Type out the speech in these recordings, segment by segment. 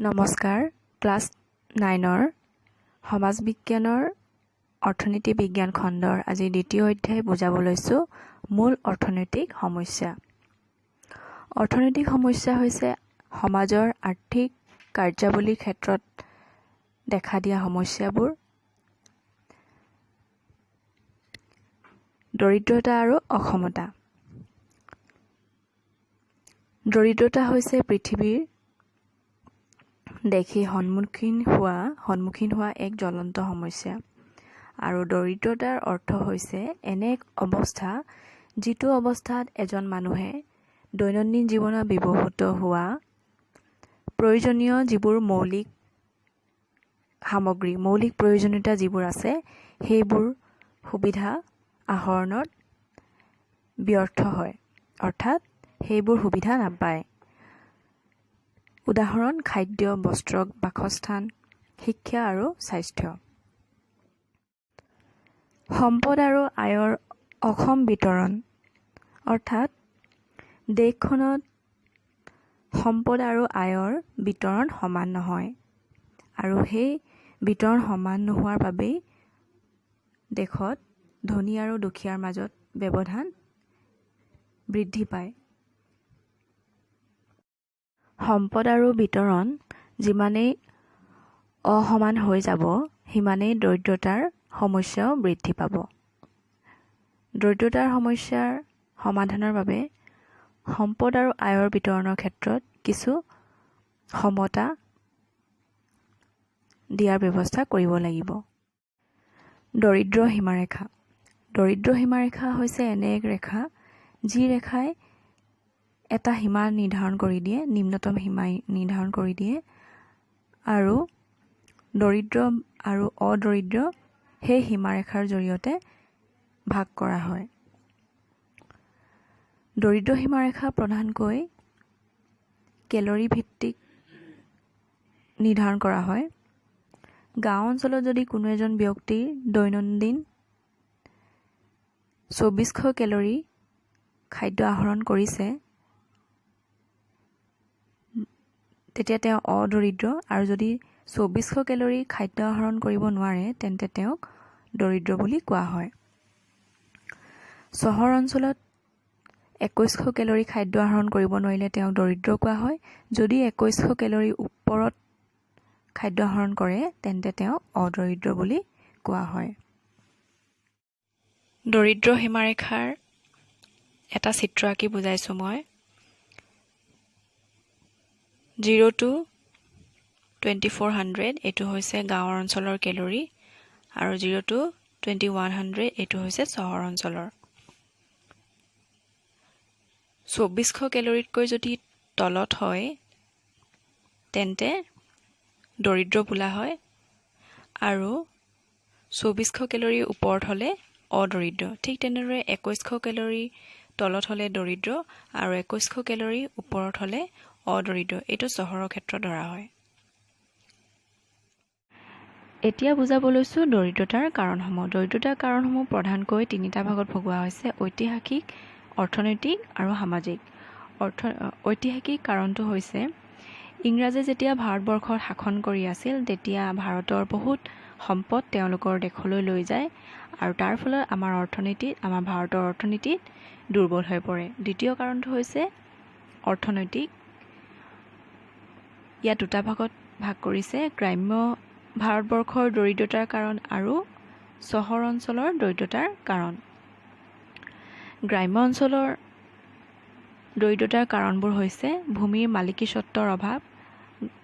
নমস্কাৰ ক্লাছ 9ৰ সমাজ বিজ্ঞানৰ অৰ্থনীতি বিজ্ঞান খণ্ডৰ আজি দ্বিতীয় অধ্যায় বুজাব লৈছোঁ মূল অৰ্থনৈতিক সমস্যা। অৰ্থনৈতিক সমস্যা হৈছে সমাজৰ আৰ্থিক কাৰ্যাৱলীৰ ক্ষেত্ৰত দেখা দিয়া সমস্যাবোৰ। দৰিদ্ৰতা আৰু অসমতা। দৰিদ্ৰতা হৈছে পৃথিৱীৰ দেশে সন্মুখীন হোৱা এক জ্বলন্ত সমস্যা আৰু দৰিদ্ৰতাৰ অৰ্থ হৈছে এনে এক অৱস্থা যিটো অৱস্থাত এজন মানুহে দৈনন্দিন জীৱনত ব্যৱহৃত হোৱা প্ৰয়োজনীয় যিবোৰ মৌলিক প্ৰয়োজনীয়তা যিবোৰ আছে সেইবোৰ সুবিধা আহৰণত ব্যৰ্থ হয়, অৰ্থাৎ সেইবোৰ সুবিধা নাপায়। উদাহৰণ খাদ্য, বস্ত্ৰ, বাসস্থান, শিক্ষা আৰু স্বাস্থ্য। সম্পদ আৰু আয়ৰ অসম বিতৰণ, অৰ্থাৎ দেশখনত সম্পদ আৰু আয়ৰ বিতৰণ সমান নহয় আৰু সেই বিতৰণ সমান নোহোৱাৰ বাবেই দেশত ধনী আৰু দুখীয়াৰ মাজত ব্যৱধান বৃদ্ধি পায়। সম্পদ আৰু বিতৰণ যিমানেই অসমান হৈ যাব সিমানেই দৰিদ্ৰতাৰ সমস্যাও বৃদ্ধি পাব। দৰিদ্ৰতাৰ সমস্যাৰ সমাধানৰ বাবে সম্পদ আৰু আয়ৰ বিতৰণৰ ক্ষেত্ৰত কিছু সমতা দিয়াৰ ব্যৱস্থা কৰিব লাগিব। দৰিদ্ৰ সীমাৰেখা। দৰিদ্ৰ সীমাৰেখা হৈছে এনে এক ৰেখা যি ৰেখাই এটা সীমা নিৰ্ধাৰণ কৰি দিয়ে, নিম্নতম সীমা নিৰ্ধাৰণ কৰি দিয়ে আৰু দৰিদ্ৰ আৰু অদৰিদ্ৰ সেই সীমাৰেখাৰ জৰিয়তে ভাগ কৰা হয়। দৰিদ্ৰ সীমাৰেখা প্ৰধানকৈ কেলৰি ভিত্তিক নিৰ্ধাৰণ কৰা হয়। গাঁও অঞ্চলত যদি কোনো এজন ব্যক্তিৰ দৈনন্দিন 2400 কেলৰি খাদ্য আহৰণ কৰিছে তেতিয়া তেওঁ অদৰিদ্ৰ, আৰু যদি 2400 কেলৰি খাদ্য আহৰণ কৰিব নোৱাৰে তেন্তে তেওঁক দৰিদ্ৰ বুলি কোৱা হয়। চহৰ অঞ্চলত 2100 কেলৰি খাদ্য আহৰণ কৰিব নোৱাৰিলে তেওঁক দৰিদ্ৰ কোৱা হয়। যদি 2100 কেলৰি ওপৰত খাদ্য আহৰণ কৰে তেন্তে তেওঁক অদৰিদ্ৰ বুলি কোৱা হয়। দৰিদ্ৰ সীমাৰেখাৰ এটা চিত্ৰ আঁকি বুজাইছোঁ মই। 0 to 2400 এইটো হৈছে গাঁৱৰ অঞ্চলৰ কেলৰি আৰু 0 to 2100 এইটো হৈছে চহৰ অঞ্চলৰ। 2400 কেলৰিতকৈ যদি তলত হয় তেন্তে দৰিদ্ৰ বোলা হয় আৰু 2400 কেলৰি ওপৰত হ'লে অদৰিদ্ৰ। ঠিক তেনেদৰে 2100 কেলৰি তলত হ'লে দৰিদ্ৰ আৰু 2100 কেলৰি ওপৰত হ'লে অদৰিদ্ৰ। এইটো চহৰৰ ক্ষেত্ৰত ধৰা হয়। এতিয়া বুজাব লৈছোঁ দৰিদ্ৰতাৰ কাৰণসমূহ। দৰিদ্ৰতাৰ কাৰণসমূহ প্ৰধানকৈ তিনিটা ভাগত ভগোৱা হৈছে: ঐতিহাসিক, অৰ্থনৈতিক আৰু সামাজিক। ঐতিহাসিক কাৰণটো হৈছে ইংৰাজে যেতিয়া ভাৰতবৰ্ষত শাসন কৰি আছিল তেতিয়া ভাৰতৰ বহুত সম্পদ তেওঁলোকৰ দেশলৈ লৈ যায় আৰু তাৰ ফলত আমাৰ ভাৰতৰ অৰ্থনীতিত দুৰ্বল হৈ পৰে। দ্বিতীয় কাৰণটো হৈছে অৰ্থনৈতিক। ইয়াত দুটা ভাগত ভাগ কৰিছে: গ্ৰাম্য ভাৰতবৰ্ষৰ দৰিদ্ৰতাৰ কাৰণ আৰু চহৰ অঞ্চলৰ দৰিদ্ৰতাৰ কাৰণ। গ্ৰাম্য অঞ্চলৰ দৰিদ্ৰতাৰ কাৰণবোৰ হৈছে ভূমিৰ মালিকীস্বত্বৰ অভাৱ,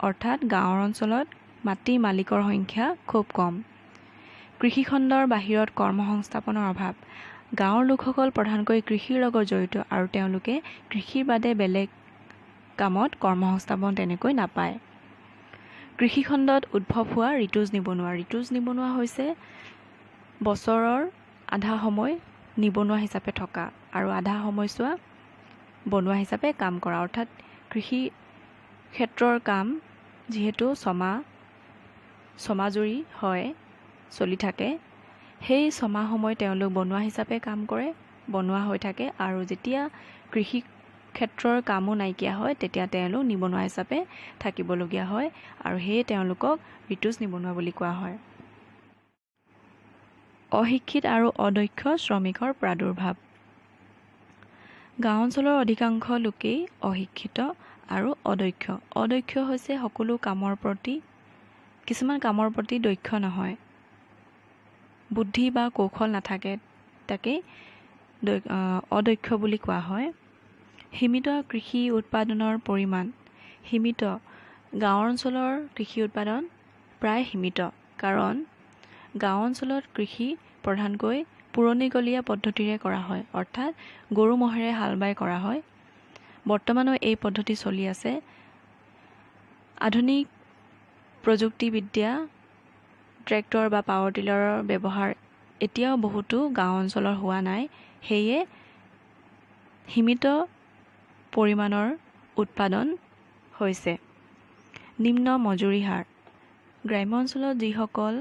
অৰ্থাৎ গাঁৱৰ অঞ্চলত মাটি মালিকৰ সংখ্যা খুব কম। কৃষিখণ্ডৰ বাহিৰত কৰ্মসংস্থাপনৰ অভাৱ। গাঁৱৰ লোকসকল প্ৰধানকৈ কৃষিৰ লগত জড়িত আৰু তেওঁলোকে কৃষিৰ বাদে বেলেগ কামত কৰ্মসংস্থাপন তেনেকৈ নাপায়। কৃষিখণ্ডত উদ্ভৱ হোৱা ঋতুজ নিবনুৱা হৈছে বছৰৰ আধা সময় নিবনুৱা হিচাপে থকা আৰু আধা সময়ছোৱা বনুৱা হিচাপে কাম কৰা, অৰ্থাৎ কৃষি ক্ষেত্ৰৰ কাম যিহেতু ছমাহজুৰি চলি থাকে, সেই ছমাহ সময় তেওঁলোক বনুৱা হিচাপে কাম কৰে, বনুৱা হৈ থাকে আৰু যেতিয়া কৃষি ক্ষেত্ৰৰ কামো নাইকিয়া হয় তেতিয়া তেওঁলোক নিবনুৱা হিচাপে থাকিবলগীয়া হয় আৰু সেয়ে তেওঁলোকক ঋতুজ নিবনুৱা বুলি কোৱা হয়। অশিক্ষিত আৰু অদক্ষ শ্ৰমিকৰ প্ৰাদুৰ্ভাৱ। গাঁও অঞ্চলৰ অধিকাংশ লোকেই অশিক্ষিত আৰু অদক্ষ। অদক্ষ হৈছে সকলো কামৰ প্ৰতি কিছুমান কামৰ প্ৰতি দক্ষ নহয়, বুদ্ধি বা কৌশল নাথাকে, তাকেই অদক্ষ বুলি কোৱা হয়। সীমিত কৃষি উৎপাদনৰ পৰিমাণ। সীমিত গাঁও অঞ্চলৰ কৃষি উৎপাদন প্ৰায় সীমিত, কাৰণ গাঁও অঞ্চলত কৃষি প্ৰধানকৈ পুৰণিকলীয়া পদ্ধতিৰে কৰা হয়, অৰ্থাৎ গৰু ম'হেৰে হাল বাই কৰা হয়। বৰ্তমানো এই পদ্ধতি চলি আছে। আধুনিক প্ৰযুক্তিবিদ্যা, ট্ৰেক্টৰ বা পাৱাৰ টিলাৰৰ ব্যৱহাৰ এতিয়াও বহুতো গাঁও অঞ্চলৰ হোৱা নাই, সেয়ে সীমিত পৰিমাণৰ উৎপাদন হৈছে। নিম্ন মজুৰি হাৰ। গ্ৰাম্য অঞ্চলত যিসকল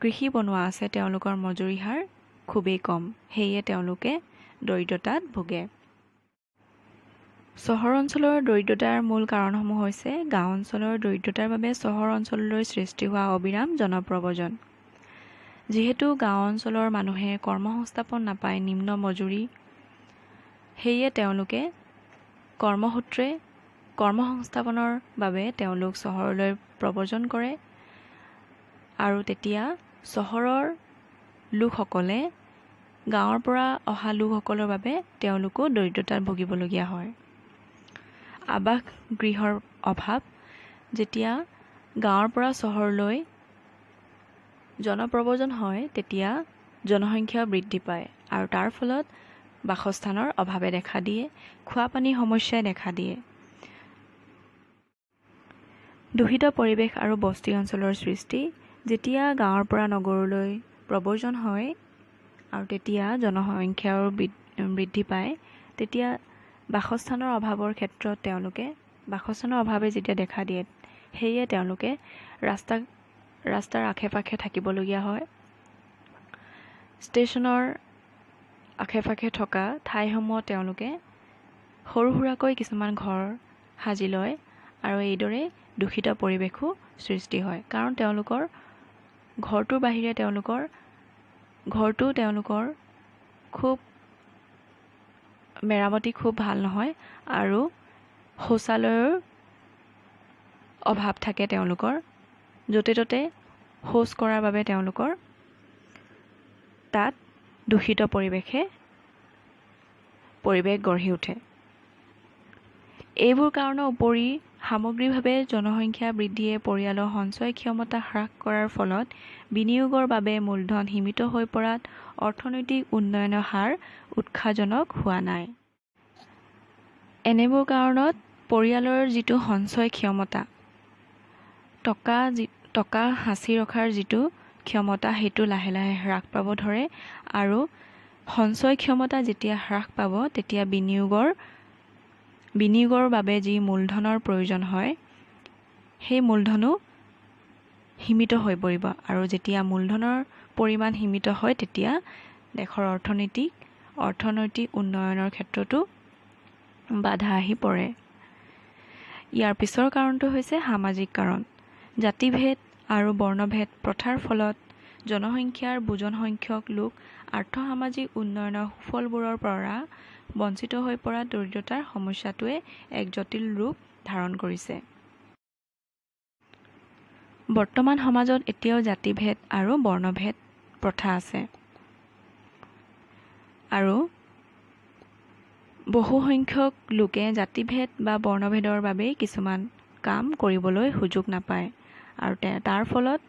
কৃষি বনোৱা আছে তেওঁলোকৰ মজুৰি হাৰ খুবেই কম, সেয়ে তেওঁলোকে দৰিদ্ৰতাত ভোগে। চহৰ অঞ্চলৰ দৰিদ্ৰতাৰ মূল কাৰণসমূহ হৈছে গাঁও অঞ্চলৰ দৰিদ্ৰতাৰ বাবে চহৰ অঞ্চললৈ সৃষ্টি হোৱা অবিৰাম জনপ্ৰব্ৰজন। যিহেতু গাঁও অঞ্চলৰ মানুহে কৰ্মসংস্থাপন নাপায়, নিম্ন মজুৰি, সেয়ে তেওঁলোকে কৰ্মসূত্ৰে কৰ্মসংস্থাপনৰ বাবে তেওঁলোক চহৰলৈ প্ৰব্ৰজন কৰে আৰু তেতিয়া চহৰৰ লোকসকলে গাঁৱৰ পৰা অহা লোকসকলৰ বাবে তেওঁলোকো দৰিদ্ৰতাত ভুগিবলগীয়া হয়। আৱাস গৃহৰ অভাৱ। যেতিয়া গাঁৱৰ পৰা চহৰলৈ জনপ্ৰব্ৰজন হয় তেতিয়া জনসংখ্যা বৃদ্ধি পায় আৰু তাৰ ফলত বাসস্থানৰ অভাৱে দেখা দিয়ে, খোৱাপানীৰ সমস্যাই দেখা দিয়ে। দূষিত পৰিৱেশ আৰু বস্তি অঞ্চলৰ সৃষ্টি। যেতিয়া গাঁৱৰ পৰা নগৰলৈ প্ৰব্ৰজন হয় আৰু তেতিয়া জনসংখ্যাও বৃদ্ধি পায়, তেতিয়া বাসস্থানৰ অভাৱৰ ক্ষেত্ৰত বাসস্থানৰ অভাৱে যেতিয়া দেখা দিয়ে, সেয়ে তেওঁলোকে ৰাস্তাৰ আশে পাশে থাকিবলগীয়া হয়। ষ্টেচনৰ আশে পাশে থকা ঠাইসমূহত তেওঁলোকে সৰু সুৰাকৈ কিছুমান ঘৰ সাজি লয় আৰু এইদৰে দূষিত পৰিৱেশো সৃষ্টি হয়, কাৰণ তেওঁলোকৰ ঘৰটোৰ বাহিৰে তেওঁলোকৰ খুব মেৰামতি খুব ভাল নহয় আৰু শৌচালয়ৰ অভাৱ থাকে তেওঁলোকৰ। য'তে ত'তে শৌচ কৰাৰ বাবে তেওঁলোকৰ তাত দূষিত পৰিৱেশ গঢ়ি উঠে। এইবোৰ কাৰণৰ উপৰি সামগ্ৰিকভাৱে জনসংখ্যা বৃদ্ধিয়ে পৰিয়ালৰ সঞ্চয় ক্ষমতা হ্ৰাস কৰাৰ ফলত বিনিয়োগৰ বাবে মূলধন সীমিত হৈ পৰাত অৰ্থনৈতিক উন্নয়নৰ হাৰ উৎসাহজনক হোৱা নাই। এনেবোৰ কাৰণত পৰিয়ালৰ যিটো সঞ্চয় ক্ষমতা, টকা সাঁচি ৰখাৰ যিটো ক্ষমতা, সেইটো লাহে লাহে হ্ৰাস পাব ধৰে আৰু সঞ্চয় ক্ষমতা যেতিয়া হ্ৰাস পাব তেতিয়া বিনিয়োগৰ বাবে যি মূলধনৰ প্ৰয়োজন হয় সেই মূলধনো সীমিত হৈ পৰিব আৰু যেতিয়া মূলধনৰ পৰিমাণ সীমিত হয় তেতিয়া দেশৰ অৰ্থনৈতিক উন্নয়নৰ ক্ষেত্ৰতো বাধা আহি পৰে। ইয়াৰ পিছৰ কাৰণটো হৈছে সামাজিক কাৰণ। জাতিভেদ আৰু বৰ্ণভেদ প্ৰথাৰ ফলত জনসংখ্যাৰ বুজন সংখ্যক লোক আৰ্থ-সামাজিক উন্নয়নৰ সুফলবোৰৰ পৰা বঞ্চিত হৈ পৰা দৰিদ্ৰতাৰ সমস্যাটোৱে এক জটিল ৰূপ ধাৰণ কৰিছে। বৰ্তমান সমাজত এতিয়াও জাতিভেদ আৰু বৰ্ণভেদ প্ৰথা আছে আৰু বহু সংখ্যক লোকে জাতিভেদ বা বৰ্ণভেদৰ বাবেই কিছুমান কাম কৰিবলৈ সুযোগ নাপায় আৰু তাৰ ফলত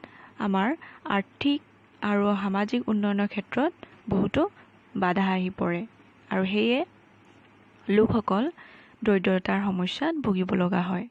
আমাৰ আৰ্থিক আৰু সামাজিক উন্নয়নৰ ক্ষেত্ৰত বহুতো বাধা আহি পৰে আৰু সেয়ে লোকসকল দৰিদ্ৰতাৰ সমস্যাত ভুগিব লগা হয়।